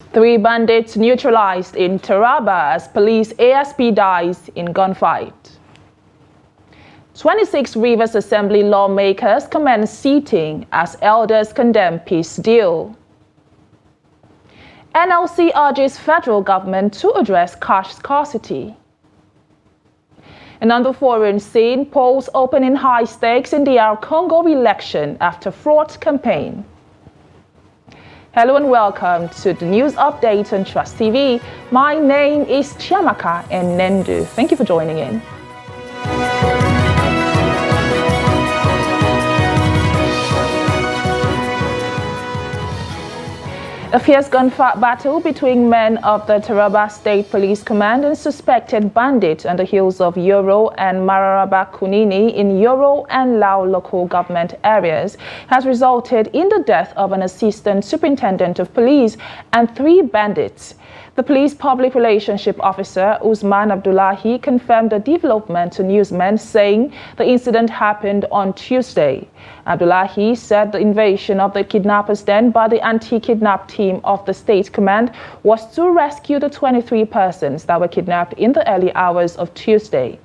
3 bandits neutralized in Taraba as police ASP dies in gunfight. 26 Rivers Assembly lawmakers commence seating as elders condemn peace deal. NLC urges federal government to address cash scarcity. And on the foreign scene, polls open in high stakes in the Congo election after fraud campaign. Hello and welcome to the news update on Trust TV. My name is Chiamaka Nendu. Thank you for joining in. A fierce gunfight battle between men of the Taraba State Police Command and suspected bandits on the hills of Yoro and Mararaba Kunini in Yoro and Lao local government areas has resulted in the death of an assistant superintendent of police and 3 bandits. The police public relationship officer, Usman Abdullahi, confirmed the development to newsmen, saying the incident happened on Tuesday. Abdullahi said the invasion of the kidnappers' den by the anti-kidnap team of the state command was to rescue the 23 persons that were kidnapped in the early hours of Tuesday.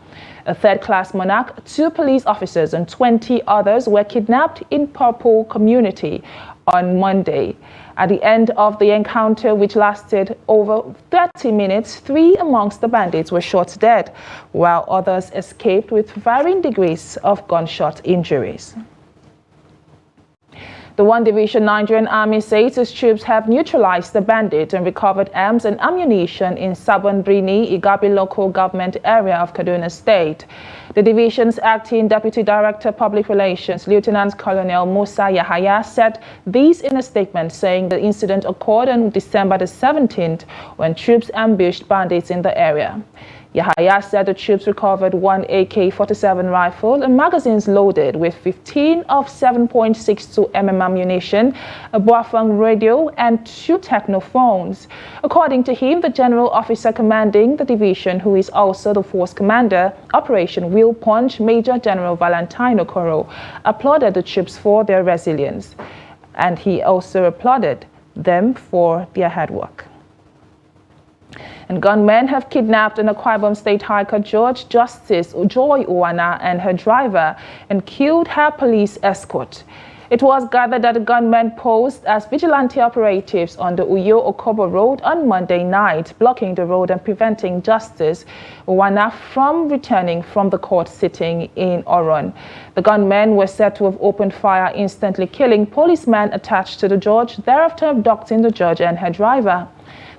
A third-class monarch, 2 police officers and 20 others were kidnapped in Purple community on Monday. At the end of the encounter, which lasted over 30 minutes, 3 amongst the bandits were shot dead, while others escaped with varying degrees of gunshot injuries. The 1 Division Nigerian Army says its troops have neutralized the bandit and recovered arms and ammunition in Sabon Birni, Igabi local government area of Kaduna State. The division's acting Deputy Director Public Relations, Lieutenant Colonel Musa Yahaya, said these in a statement, saying the incident occurred on December the 17th when troops ambushed bandits in the area. Yahaya said the troops recovered 1 AK-47 rifle and magazines loaded with 15 of 7.62 mm ammunition, a Boafang radio and 2 technophones. According to him, the general officer commanding the division, who is also the force commander, Operation Wheel Punch, Major General Valentino Coro, applauded the troops for their resilience, and he also applauded them for their hard work. And gunmen have kidnapped an Akwa Ibom State High Court Judge Justice Joy Uwana and her driver and killed her police escort. It was gathered that the gunmen posed as vigilante operatives on the Uyo-Okobo Road on Monday night, blocking the road and preventing Justice Uwana from returning from the court sitting in Oron. The gunmen were said to have opened fire, instantly killing policemen attached to the judge, thereafter abducting the judge and her driver.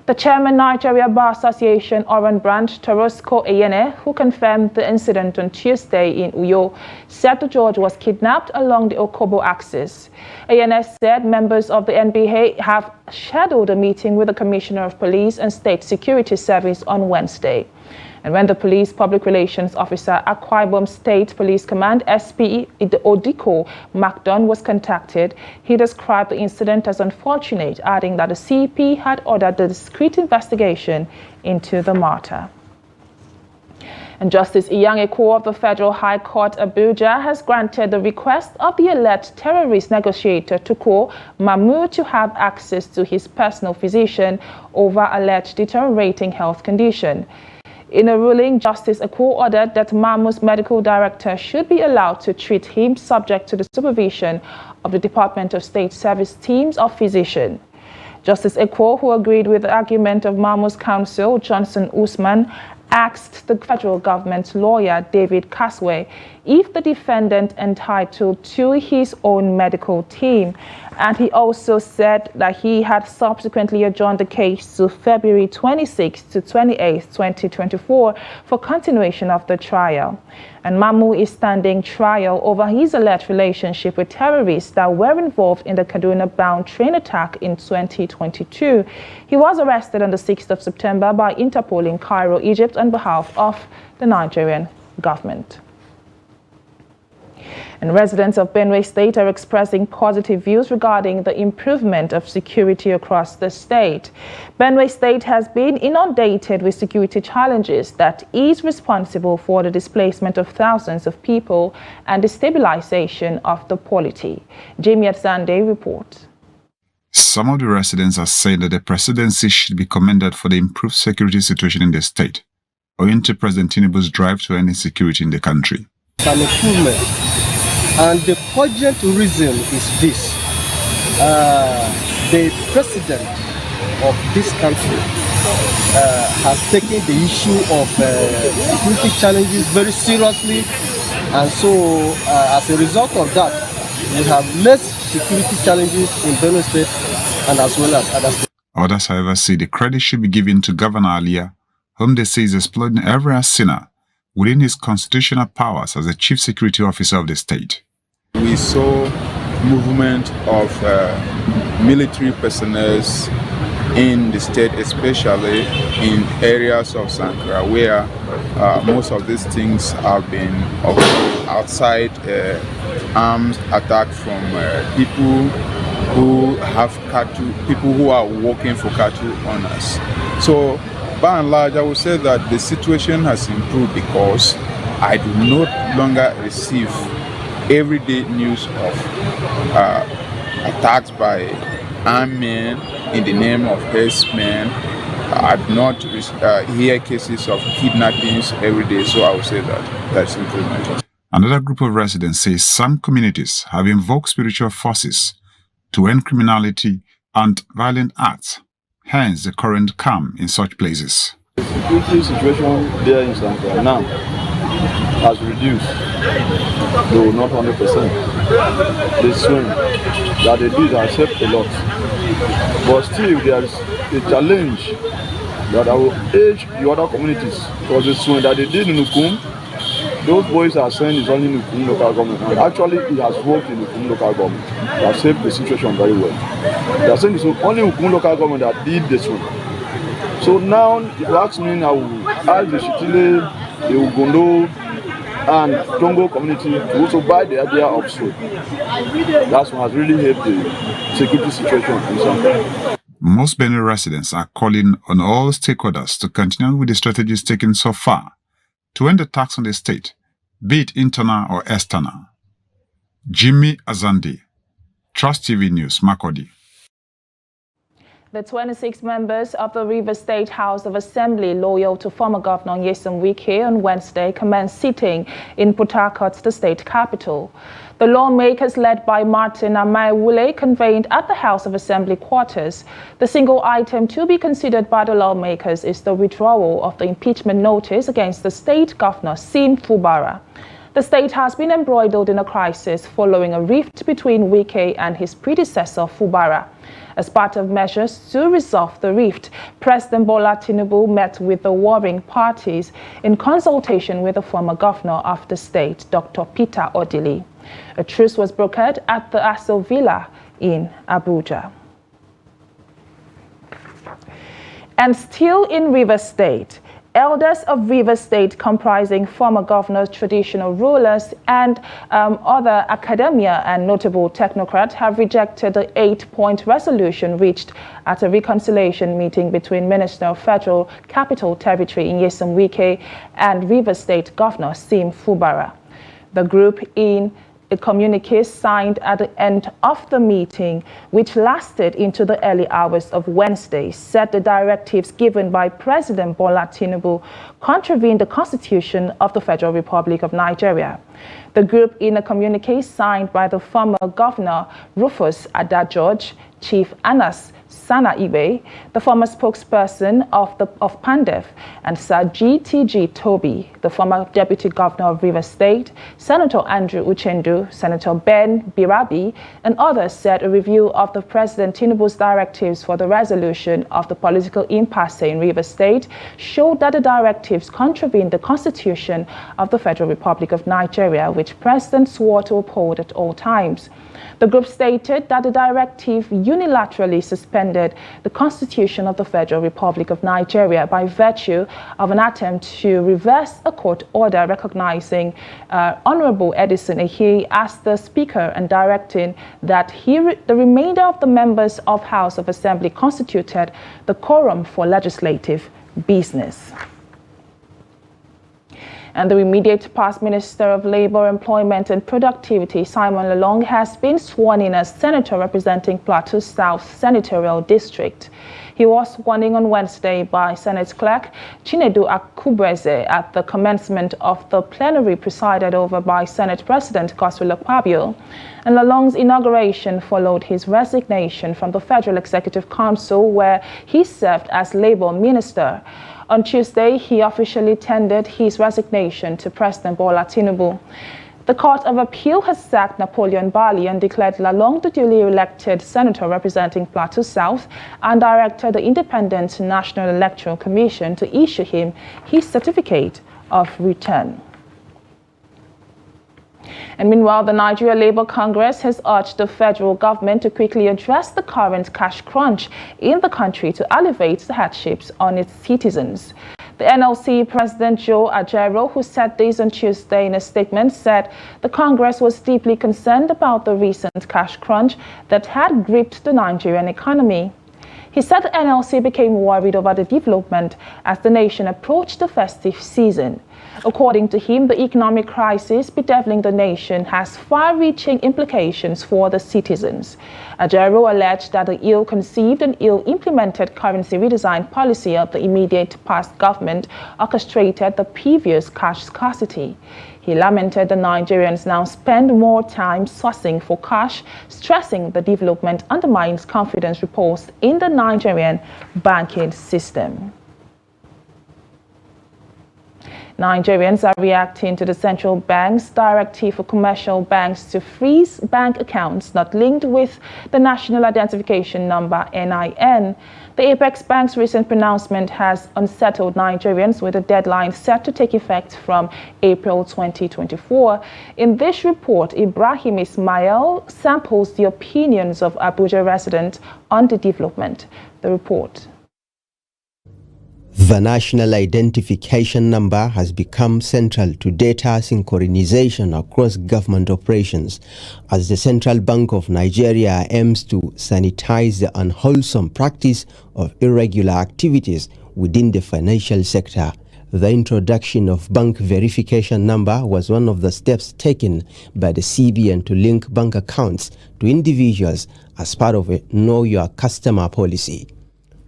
The chairman, Nigeria Bar Association Oran branch, Torosco Eyene, who confirmed the incident on Tuesday in Uyo, said the judge was kidnapped along the Okobo axis. Eyene said members of the NBA have scheduled a meeting with the Commissioner of Police and State Security Service on Wednesday. And when the police public relations officer, Akwa Ibom State Police Command, SP Odiko MacDon, was contacted, he described the incident as unfortunate, adding that the CP had ordered a discreet investigation into the matter. And Justice Inyang Ekwo of the Federal High Court Abuja has granted the request of the alleged terrorist negotiator Tukur Mamu to have access to his personal physician over alleged deteriorating health condition. In a ruling, Justice Ekwo ordered that Mamu's medical director should be allowed to treat him, subject to the supervision of the Department of State Service teams of physicians. Justice Ekwo, who agreed with the argument of Mamu's counsel, Johnson Usman, asked the federal government lawyer, David Kaswe, if the defendant entitled to his own medical team. And he also said that he had subsequently adjourned the case to February 26 to 28, 2024 for continuation of the trial. And Mamu is standing trial over his alleged relationship with terrorists that were involved in the Kaduna-bound train attack in 2022. He was arrested on the 6th of September by Interpol in Cairo, Egypt, on behalf of the Nigerian government. And residents of Benue State are expressing positive views regarding the improvement of security across the state. Benue State has been inundated with security challenges that is responsible for the displacement of thousands of people and the destabilization of the polity. Jamie Atzande reports. some of the residents are saying that the presidency should be commended for the improved security situation in the state, owing to President Tinubu's drive to end insecurity in the country. It's an improvement, and the cogent reason is this. The president of this country has taken the issue of security challenges very seriously, and so as a result of that, we have less security challenges in Benue State and as well as other states. Others, however, say the credit should be given to Governor Alia, whom they say is exploiting every arsenal within his constitutional powers as the chief security officer of the state. We saw movement of military personnel in the state, especially in areas of Sankara, where most of these things have been outside armed attack from people who have cattle, people who are working for cattle owners. So by and large, I would say that the situation has improved because I do not longer receive everyday news of attacks by armed men in the name of herdsmen. I do not hear cases of kidnappings every day, so I would say that that's improvement. Another group of residents say some communities have invoked spiritual forces to end criminality and violent acts, hence the current calm in such places. The security situation there in Sankara now has reduced, though not 100%. The swing that they did has helped a lot. But still, there is a challenge that I will urge the other communities, because the swing that they did in Ukum, those boys are saying it's only in Ukum local government. And actually, it has worked in Ukum local government. It has saved the situation very well. They are saying it's only Ukum local government that did this one. So now, if you ask me, I will ask the Shitile, the Ugondo, and Tongo community to also buy the idea of soap. That's what has really helped the security situation in Sankara. Most Benue residents are calling on all stakeholders to continue with the strategies taken so far to end the tax on the state, be it internal or external. Jimmy Azandi, Trust TV News, Makurdi. The 26 members of the Rivers State House of Assembly loyal to former Governor Nyesom Wike on Wednesday commenced sitting in Port Harcourt, the state capital. The lawmakers led by Martin Amaiwule convened at the House of Assembly quarters. The single item to be considered by the lawmakers is the withdrawal of the impeachment notice against the state governor, Sim Fubara. The state has been embroiled in a crisis following a rift between Wike and his predecessor, Fubara. As part of measures to resolve the rift, President Bola Tinubu met with the warring parties in consultation with the former governor of the state, Dr. Peter Odili. A truce was brokered at the Aso Villa in Abuja. And still in Rivers State, elders of Rivers State comprising former governors, traditional rulers, and other academia and notable technocrats have rejected the 8-point resolution reached at a reconciliation meeting between Minister of Federal Capital Territory Nyesom Wike and Rivers State Governor Sim Fubara. The group in a communique signed at the end of the meeting, which lasted into the early hours of Wednesday, said the directives given by President Bola Tinubu contravened the Constitution of the Federal Republic of Nigeria. The group in a communique signed by the former governor Rufus Ada-George, Chief Anas Sana Ibe, the former spokesperson of PANDEF, and Sir GTG Toby, the former deputy governor of Rivers State, Senator Andrew Uchendu, Senator Ben Birabi, and others said a review of the President Tinubu's directives for the resolution of the political impasse in Rivers State showed that the directives contravened the Constitution of the Federal Republic of Nigeria, which President swore to uphold at all times. The group stated that the directive unilaterally suspended the Constitution of the Federal Republic of Nigeria by virtue of an attempt to reverse a court order recognizing Honorable Edison Ehi as the Speaker and directing that the remainder of the members of House of Assembly constituted the quorum for legislative business. And the immediate past Minister of Labour, Employment and Productivity, Simon Lalong, has been sworn in as Senator representing Plateau South Senatorial District. He was sworn in on Wednesday by Senate Clerk Chinedu Akubreze at the commencement of the plenary presided over by Senate President Godswill Akpabio. And Lalong's inauguration followed his resignation from the Federal Executive Council, where he served as Labour Minister. On Tuesday, he officially tendered his resignation to President Bola Tinubu. The Court of Appeal has sacked Napoleon Bali and declared Lalong the duly elected senator representing Plateau South and directed the Independent National Electoral Commission to issue him his certificate of return. And meanwhile, the Nigeria Labour Congress has urged the federal government to quickly address the current cash crunch in the country to alleviate the hardships on its citizens. The NLC President Joe Ajaero, who said this on Tuesday in a statement, said the Congress was deeply concerned about the recent cash crunch that had gripped the Nigerian economy. He said the NLC became worried over the development as the nation approached the festive season. According to him, the economic crisis bedeviling the nation has far-reaching implications for the citizens. Ajaero alleged that the ill-conceived and ill-implemented currency redesign policy of the immediate past government orchestrated the previous cash scarcity. He lamented the Nigerians now spend more time sourcing for cash, stressing the development undermines confidence reposed in the Nigerian banking system. Nigerians are reacting to the central bank's directive for commercial banks to freeze bank accounts not linked with the National Identification Number (NIN). The Apex Bank's recent pronouncement has unsettled Nigerians, with a deadline set to take effect from April 2024. In this report, Ibrahim Ismail samples the opinions of Abuja residents on the development. The report. The National Identification Number has become central to data synchronization across government operations as the Central Bank of Nigeria aims to sanitize the unwholesome practice of irregular activities within the financial sector. The introduction of bank verification number was one of the steps taken by the CBN to link bank accounts to individuals as part of a Know Your Customer policy.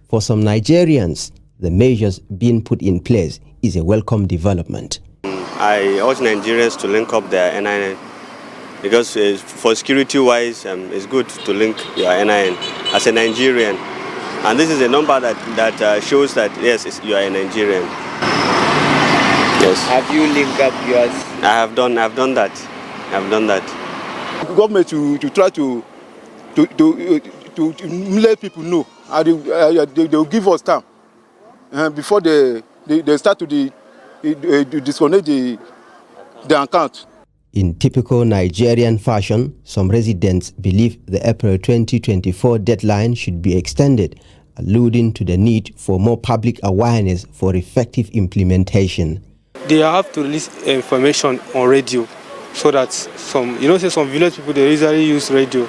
For some Nigerians, the measures being put in place is a welcome development. I urge Nigerians to link up their NIN because for security-wise, it's good to link your NIN as a Nigerian. And this is a number that shows that, yes, you are a Nigerian. Yes. Have you linked up yours? I have done that. The government to try to let people know, and they will give us time. Before they start to disconnect the account. In typical Nigerian fashion, some residents believe the April 2024 deadline should be extended, alluding to the need for more public awareness for effective implementation. They have to release information on radio so that some village people, they usually use radio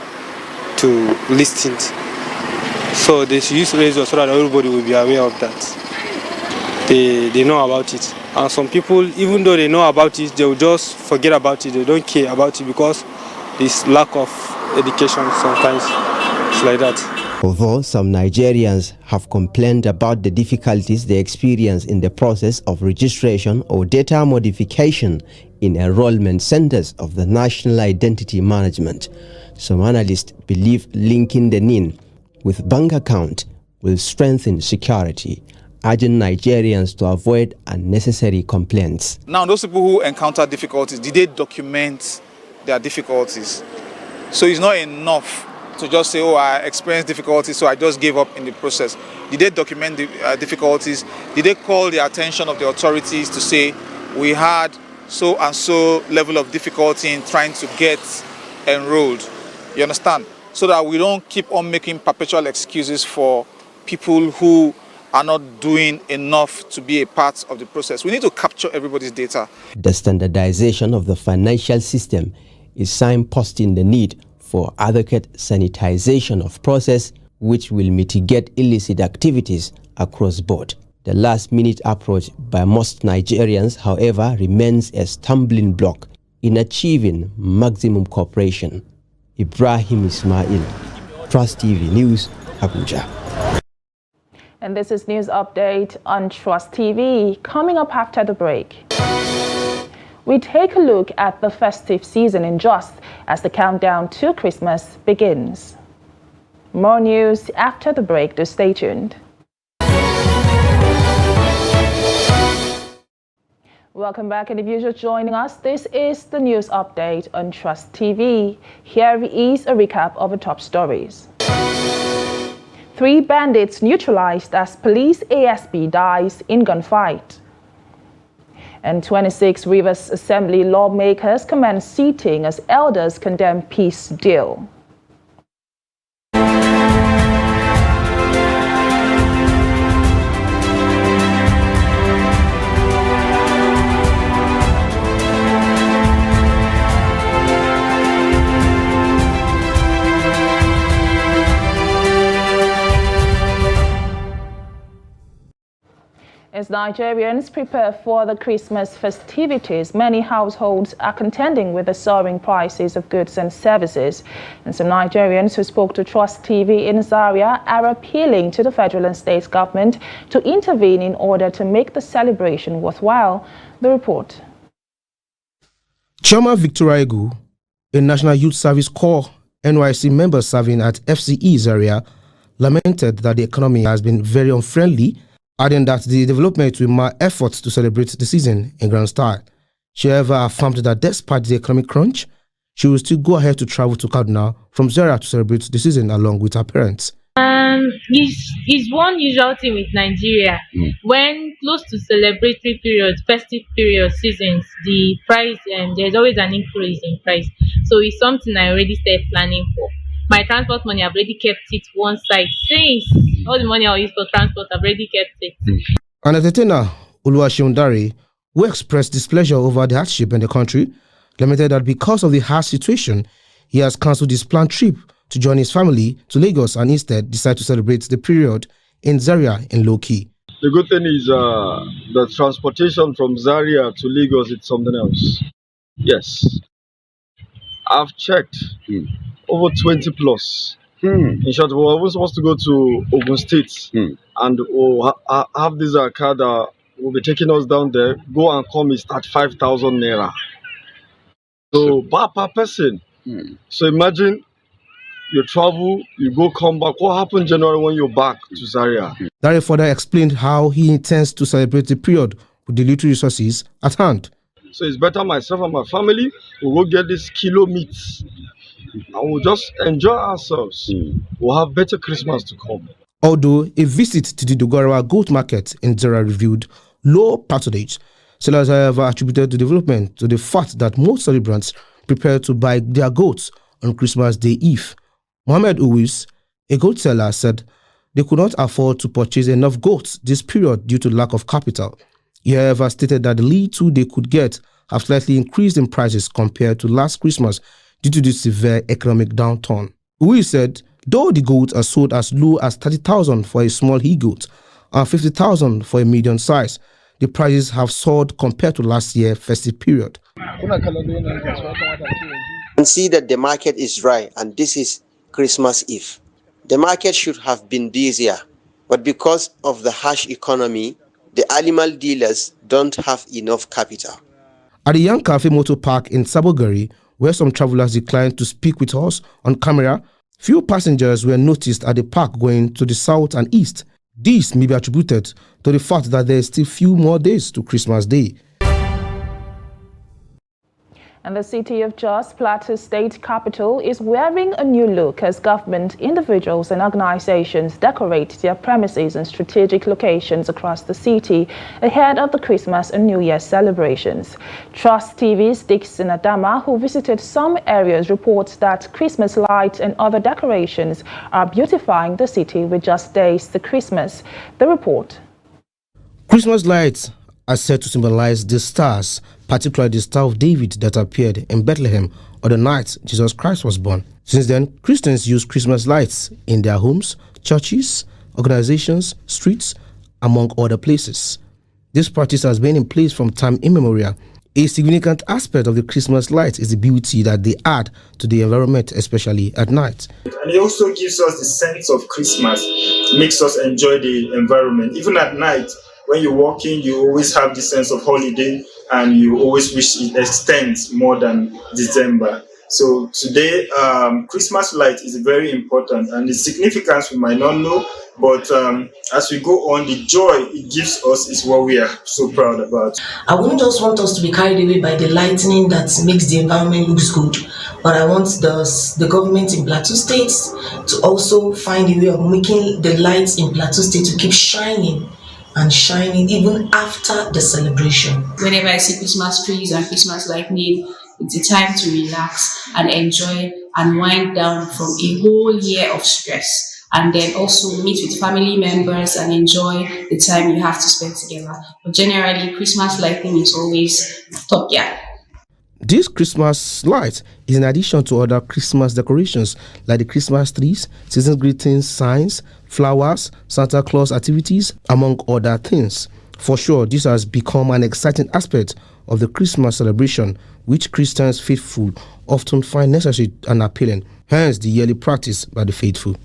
to listen. So they should use radio so that everybody will be aware of that. They know about it. And some people, even though they know about it, they will just forget about it. They don't care about it because there's lack of education sometimes. It's like that. Although some Nigerians have complained about the difficulties they experience in the process of registration or data modification in enrollment centers of the National Identity Management, some analysts believe linking the NIN with bank account will strengthen security, urging Nigerians to avoid unnecessary complaints. Now, those people who encounter difficulties, did they document their difficulties? So it's not enough to just say, oh, I experienced difficulties, so I just gave up in the process. Did they document the difficulties? Did they call the attention of the authorities to say, we had so and so level of difficulty in trying to get enrolled? You understand? So that we don't keep on making perpetual excuses for people who are not doing enough to be a part of the process. We need to capture everybody's data. The standardization of the financial system is signposting the need for adequate sanitization of process, which will mitigate illicit activities across board. The last-minute approach by most Nigerians, however, remains a stumbling block in achieving maximum cooperation. Ibrahim Ismail, Trust TV News, Abuja. And this is news update on Trust TV. Coming up after the break, we take a look at the festive season in Jos as the countdown to Christmas begins. More news after the break, so stay tuned. Welcome back, and if you're just joining us, this is the news update on Trust TV. Here is a recap of the top stories. 3 bandits neutralized as police ASP dies in gunfight. And 26 Rivers Assembly lawmakers commence seating as elders condemn peace deal. As Nigerians prepare for the Christmas festivities, many households are contending with the soaring prices of goods and services. And some Nigerians who spoke to Trust TV in Zaria are appealing to the federal and state government to intervene in order to make the celebration worthwhile. The report. Choma Victoria Egu, a National Youth Service Corps NYC member serving at FCE Zaria, lamented that the economy has been very unfriendly, adding that the development will mar efforts to celebrate the season in grand style. She however affirmed that despite the economic crunch, she will still go ahead to travel to Kaduna from Zaria to celebrate the season along with her parents. It's one usual thing with Nigeria. When close to celebratory periods, festive period seasons, the price there's always an increase in price. So it's something I already started planning for. My transport money, I've already kept it one side. Since all the money I use for transport, I've already kept it. An entertainer, Oluwaseun Dare, who expressed displeasure over the hardship in the country, lamented that because of the harsh situation, he has cancelled his planned trip to join his family to Lagos and instead decided to celebrate the period in Zaria in low-key. The good thing is the transportation from Zaria to Lagos is something else. Yes. I've checked. Over 20 plus. In short, we were supposed to go to Ogun State and we'll have this car that will be taking us down there. Go and come is at 5,000 naira. So per person. So imagine you travel, you go come back. What happened January when you're back to Zaria? Dare further explained how he intends to celebrate the period with the little resources at hand. So it's better myself and my family will go get this kilo meat. And we'll just enjoy ourselves. We'll have better Christmas to come. Although a visit to the Dogarawa goat market in Zaria revealed low patronage, sellers however attributed the development to the fact that most celebrants prepare to buy their goats on Christmas Day Eve. Mohammed Uwis, a goat seller, said they could not afford to purchase enough goats this period due to lack of capital. He however stated that the little they could get have slightly increased in prices compared to last Christmas due to the severe economic downturn. Uwis said, though the goats are sold as low as 30,000 for a small he-goat and 50,000 for a medium size, the prices have soared compared to last year's festive period. And see that the market is dry and this is Christmas Eve. The market should have been busier, but because of the harsh economy, the animal dealers don't have enough capital. At the Young Cafe Motor Park in Sabogari, where some travelers declined to speak with us on camera, few passengers were noticed at the park going to the south and east. This may be attributed to the fact that there are still few more days to Christmas Day. And the city of Jos, Plateau State capital, is wearing a new look as government, individuals and organizations decorate their premises and strategic locations across the city ahead of the Christmas and New Year celebrations. Trust TV's Dixon Adama, who visited some areas, reports that Christmas lights and other decorations are beautifying the city with just days to Christmas. The report. Christmas lights are said to symbolize the stars, particularly the Star of David that appeared in Bethlehem on the night Jesus Christ was born. Since then, Christians use Christmas lights in their homes, churches, organizations, streets, among other places. This practice has been in place from time immemorial. A significant aspect of the Christmas lights is the beauty that they add to the environment, especially at night. And it also gives us the sense of Christmas. It makes us enjoy the environment. Even at night, when you're walking, you always have the sense of holiday, and you always wish it extends more than December. So today, Christmas light is very important, and the significance we might not know, but as we go on, the joy it gives us is what we are so proud about. I wouldn't just want us to be carried away by the lightning that makes the environment looks good, but I want the government in Plateau State to also find a way of making the lights in Plateau State to keep shining and shining even after the celebration. Whenever I see Christmas trees and Christmas lightning, it's a time to relax and enjoy and wind down from a whole year of stress, and then also meet with family members and enjoy the time you have to spend together. But generally, Christmas lighting is always top gear. This Christmas light is in addition to other Christmas decorations like the Christmas trees, season greetings, signs, flowers, Santa Claus activities, among other things. For sure, this has become an exciting aspect of the Christmas celebration, which Christians faithful often find necessary and appealing, hence the yearly practice by the faithful.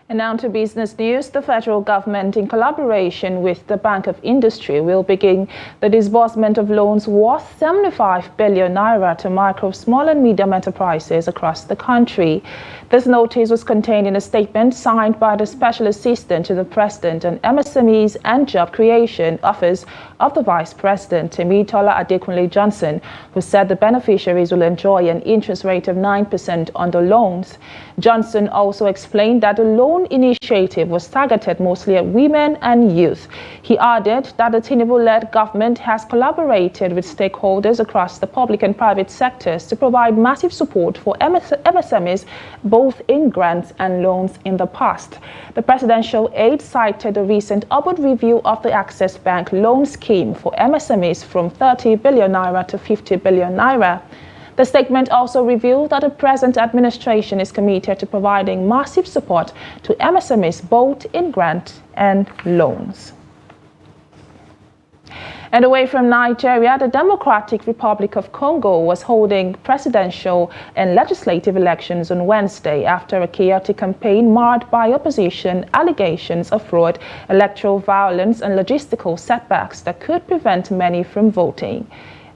And now to business news. The federal government, in collaboration with the Bank of Industry, will begin the disbursement of loans worth 75 billion naira to micro, small and medium enterprises across the country. This notice was contained in a statement signed by the Special Assistant to the President on MSMEs and Job Creation Office of the Vice President, Temitola Adekunle Johnson, who said the beneficiaries will enjoy an interest rate of 9% on the loans. Johnson also explained that the loan initiative was targeted mostly at women and youth. He added that the Tinubu-led government has collaborated with stakeholders across the public and private sectors to provide massive support for MSMEs, both in grants and loans in the past. The presidential aide cited the recent upward review of the Access Bank loan scheme for MSMEs from 30 billion naira to 50 billion naira. The statement also revealed that the present administration is committed to providing massive support to MSMEs both in grant and loans. And away from Nigeria, the Democratic Republic of Congo was holding presidential and legislative elections on Wednesday after a chaotic campaign marred by opposition, allegations of fraud, electoral violence, and logistical setbacks that could prevent many from voting.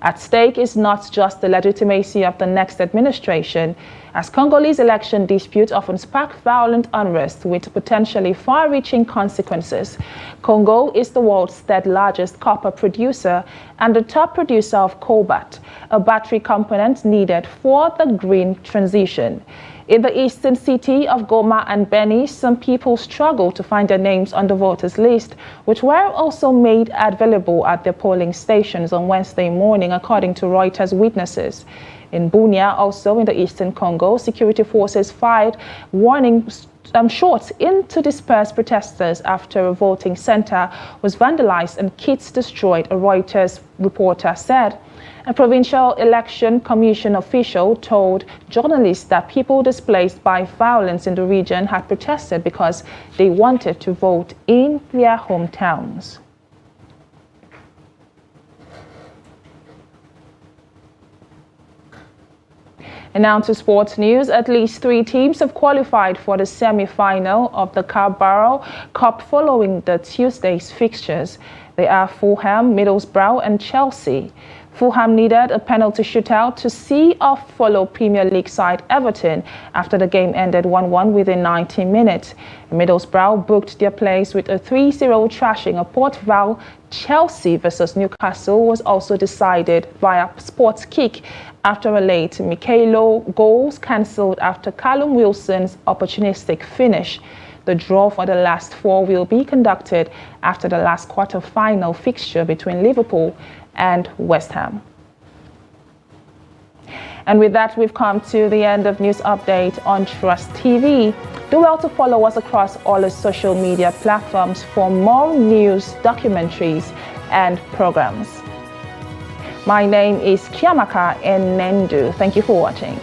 At stake is not just the legitimacy of the next administration, as Congolese election disputes often spark violent unrest with potentially far-reaching consequences. Congo is the world's third-largest copper producer and the top producer of cobalt, a battery component needed for the green transition. In the eastern city of Goma and Beni, some people struggled to find their names on the voters list, which were also made available at their polling stations on Wednesday morning, according to Reuters witnesses. In Bunia, also in the eastern Congo, security forces fired warning shots into dispersed protesters after a voting center was vandalized and kits destroyed, a Reuters reporter said. A provincial election commission official told journalists that people displaced by violence in the region had protested because they wanted to vote in their hometowns. And now to sports news. At least 3 teams have qualified for the semi-final of the Carabao Cup following the Tuesday's fixtures. They are Fulham, Middlesbrough and Chelsea. Fulham needed a penalty shootout to see off fellow Premier League side Everton after the game ended 1-1 within 90 minutes. Middlesbrough booked their place with a 3-0 thrashing of Port Vale. Chelsea versus Newcastle was also decided via sports kick after a late Michaelo goals cancelled after Callum Wilson's opportunistic finish. The draw for the last 4 will be conducted after the last quarter-final fixture between Liverpool and West Ham. And with that, we've come to the end of News Update on Trust TV. Do well to follow us across all the social media platforms for more news, documentaries, and programs. My name is Chiamaka Nendu. Thank you for watching.